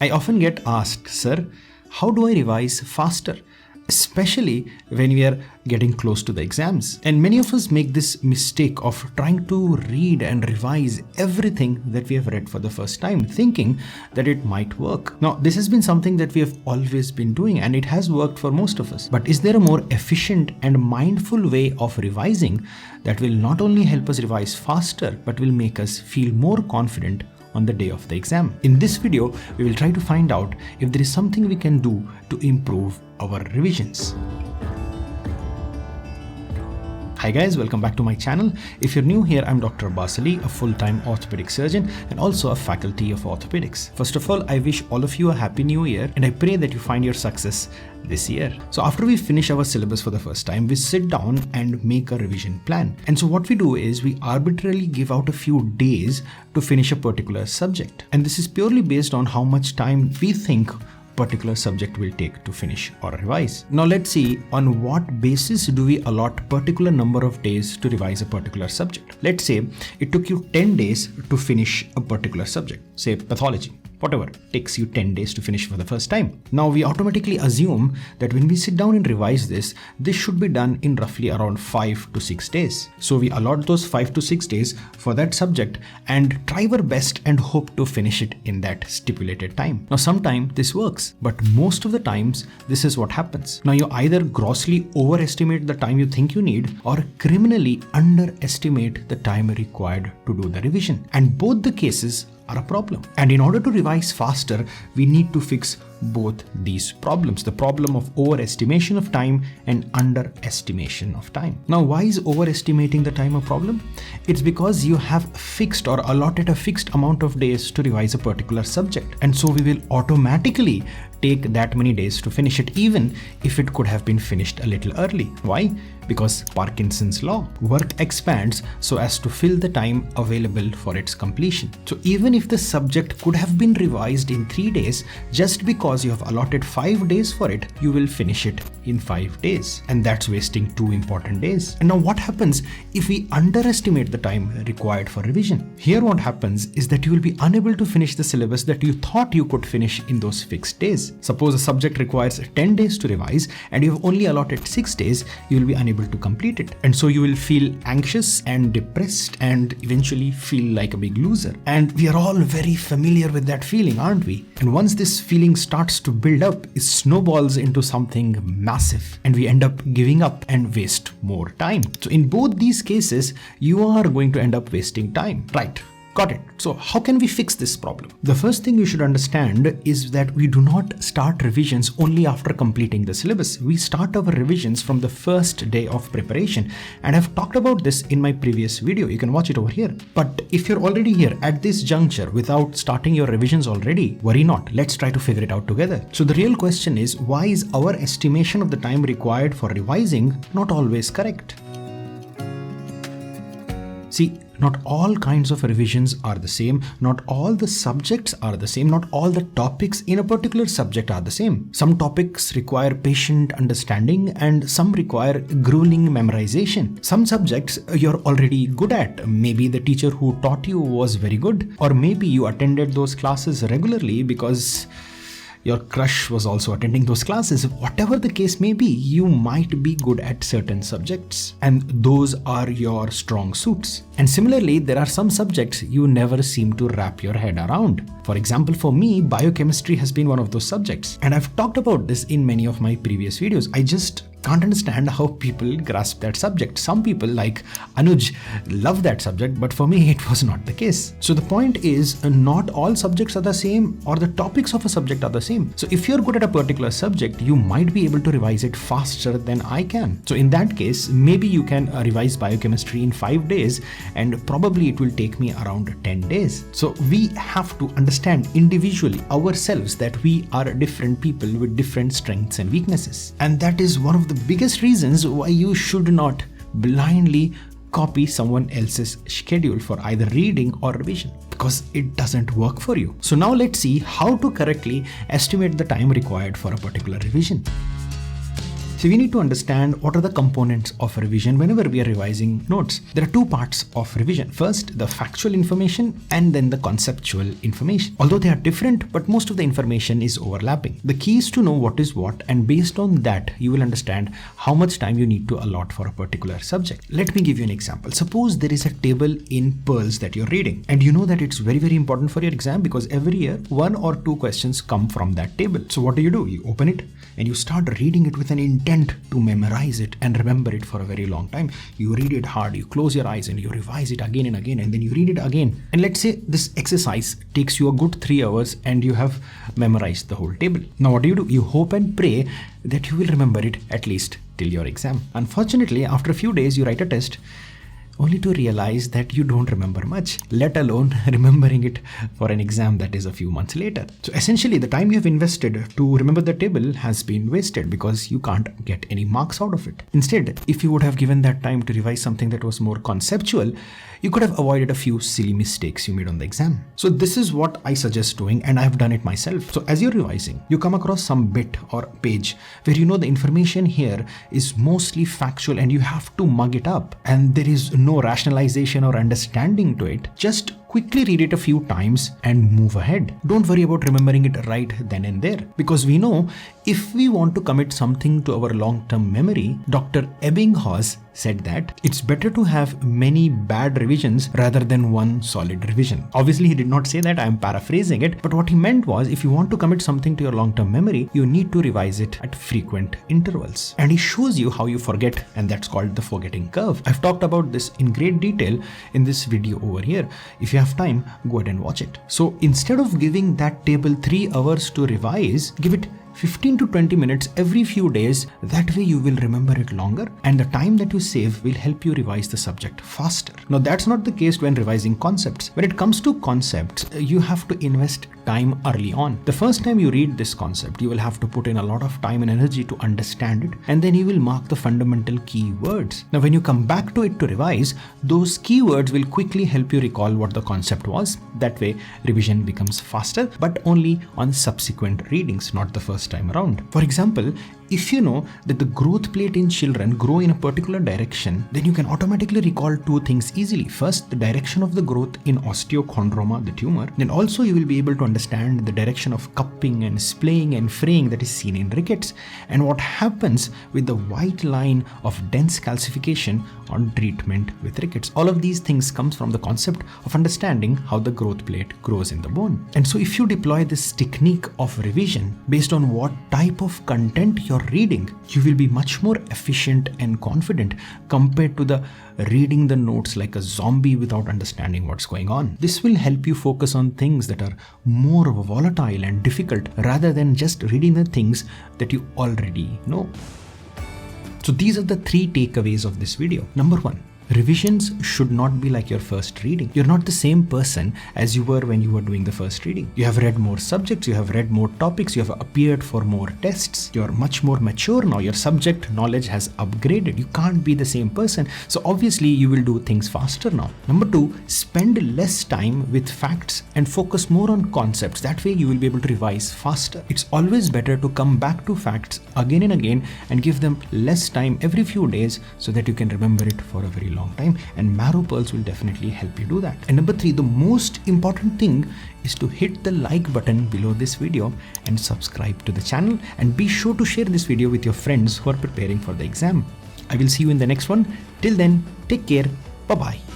I often get asked, sir, how do I revise faster? Especially when we are getting close to the exams. And many of us make this mistake of trying to read and revise everything that we have read for the first time, thinking that it might work. Now, this has been something that we have always been doing, and it has worked for most of us. But is there a more efficient and mindful way of revising that will not only help us revise faster, but will make us feel more confident on the day of the exam? In this video, we will try to find out if there is something we can do to improve our revisions. Hi guys, welcome back to my channel. If you're new here, I'm Dr. Basali, a full-time orthopedic surgeon and also a faculty of orthopedics. First of all, I wish all of you a happy new year and I pray that you find your success this year. So after we finish our syllabus for the first time, we sit down and make a revision plan. And so what we do is we arbitrarily give out a few days to finish a particular subject. And this is purely based on how much time we think particular subject will take to finish or revise. Now let's see on what basis do we allot particular number of days to revise a particular subject. Let's say it took you 10 days to finish a particular subject, say pathology. Whatever, takes you 10 days to finish for the first time. Now we automatically assume that when we sit down and revise this should be done in roughly around 5 to 6 days. So we allot those 5 to 6 days for that subject and try our best and hope to finish it in that stipulated time. Now sometimes this works, but most of the times this is what happens. Now you either grossly overestimate the time you think you need or criminally underestimate the time required to do the revision. And both the cases are a problem. And in order to revise faster, we need to fix both these problems, the problem of overestimation of time and underestimation of time. Now, why is overestimating the time a problem? It's because you have fixed or allotted a fixed amount of days to revise a particular subject. And so we will automatically take that many days to finish it, even if it could have been finished a little early. Why? Because Parkinson's law. Work expands so as to fill the time available for its completion. So even if the subject could have been revised in 3 days, just because you have allotted 5 days for it, you will finish it in 5 days. And that's wasting 2 important days. And now what happens if we underestimate the time required for revision? Here what happens is that you will be unable to finish the syllabus that you thought you could finish in those fixed days. Suppose a subject requires 10 days to revise and you have only allotted 6 days, you will be unable to complete it. And so you will feel anxious and depressed and eventually feel like a big loser. And we are all very familiar with that feeling, aren't we? And once this feeling starts to build up, it snowballs into something massive and we end up giving up and waste more time. So in both these cases, you are going to end up wasting time, right? Got it. So how can we fix this problem? The first thing you should understand is that we do not start revisions only after completing the syllabus. We start our revisions from the first day of preparation. And I've talked about this in my previous video. You can watch it over here. But if you're already here at this juncture without starting your revisions already, worry not. Let's try to figure it out together. So the real question is, why is our estimation of the time required for revising not always correct? See, not all kinds of revisions are the same, not all the subjects are the same, not all the topics in a particular subject are the same. Some topics require patient understanding and some require grueling memorization. Some subjects you're already good at. Maybe the teacher who taught you was very good, or maybe you attended those classes regularly because your crush was also attending those classes. Whatever the case may be, you might be good at certain subjects and those are your strong suits. And similarly, there are some subjects you never seem to wrap your head around. For example, for me, biochemistry has been one of those subjects. And I've talked about this in many of my previous videos. I just can't understand how people grasp that subject. Some people like Anuj love that subject, but for me it was not the case. So the point is, not all subjects are the same or the topics of a subject are the same. So if you're good at a particular subject, you might be able to revise it faster than I can. So in that case, maybe you can revise biochemistry in 5 days and probably it will take me around 10 days. So we have to understand individually ourselves that we are different people with different strengths and weaknesses. And that is one of the biggest reasons why you should not blindly copy someone else's schedule for either reading or revision, because it doesn't work for you. So now let's see how to correctly estimate the time required for a particular revision. So we need to understand what are the components of revision whenever we are revising notes. There are two parts of revision. First, the factual information and then the conceptual information. Although they are different, but most of the information is overlapping. The key is to know what is what, and based on that, you will understand how much time you need to allot for a particular subject. Let me give you an example. Suppose there is a table in Pearls that you're reading, and you know that it's very, very important for your exam because every year 1 or 2 questions come from that table. So what do? You open it and you start reading it with an intent to memorize it and remember it for a very long time. You read it hard, you close your eyes and you revise it again and again, and then you read it again. And let's say this exercise takes you a good 3 hours and you have memorized the whole table. Now what do? You hope and pray that you will remember it at least till your exam. Unfortunately, after a few days you write a test only to realize that you don't remember much, let alone remembering it for an exam that is a few months later. So essentially, the time you have invested to remember the table has been wasted because you can't get any marks out of it. Instead, if you would have given that time to revise something that was more conceptual, you could have avoided a few silly mistakes you made on the exam. So this is what I suggest doing, and I've done it myself. So as you're revising, you come across some bit or page where you know the information here is mostly factual and you have to mug it up, and there is no rationalization or understanding to it. Just quickly read it a few times and move ahead. Don't worry about remembering it right then and there, because we know if we want to commit something to our long-term memory, Dr. Ebbinghaus said that it's better to have many bad revisions rather than one solid revision. Obviously, he did not say that, I am paraphrasing it, but what he meant was if you want to commit something to your long-term memory, you need to revise it at frequent intervals. And he shows you how you forget, and that's called the forgetting curve. I've talked about this in great detail in this video over here. If you have time, go ahead and watch it. So instead of giving that table 3 hours to revise, give it 15 to 20 minutes every few days. That way you will remember it longer, and the time that you save will help you revise the subject faster. Now that's not the case when revising concepts. When it comes to concepts, you have to invest time early on. The first time you read this concept, you will have to put in a lot of time and energy to understand it, and then you will mark the fundamental key words. Now when you come back to it to revise, those keywords will quickly help you recall what the concept was. That way revision becomes faster, but only on subsequent readings, not the first time around. For example, if you know that the growth plate in children grow in a particular direction, then you can automatically recall 2 things easily. First, the direction of the growth in osteochondroma, the tumor. Then also you will be able to understand the direction of cupping and splaying and fraying that is seen in rickets, and what happens with the white line of dense calcification on treatment with rickets. All of these things comes from the concept of understanding how the growth plate grows in the bone. And so if you deploy this technique of revision based on what type of content you're reading, you will be much more efficient and confident compared to the reading the notes like a zombie without understanding what's going on. This will help you focus on things that are more volatile and difficult rather than just reading the things that you already know. So these are the 3 takeaways of this video. Number 1, revisions should not be like your first reading. You're not the same person as you were when you were doing the first reading. You have read more subjects, you have read more topics, you have appeared for more tests. You're much more mature now. Your subject knowledge has upgraded. You can't be the same person. So obviously you will do things faster now. Number 2, spend less time with facts and focus more on concepts. That way you will be able to revise faster. It's always better to come back to facts again and again and give them less time every few days so that you can remember it for a very long time, and Marrow Pearls will definitely help you do that. And number 3, the most important thing is to hit the like button below this video and subscribe to the channel, and be sure to share this video with your friends who are preparing for the exam. I will see you in the next one. Till then, take care. Bye-bye.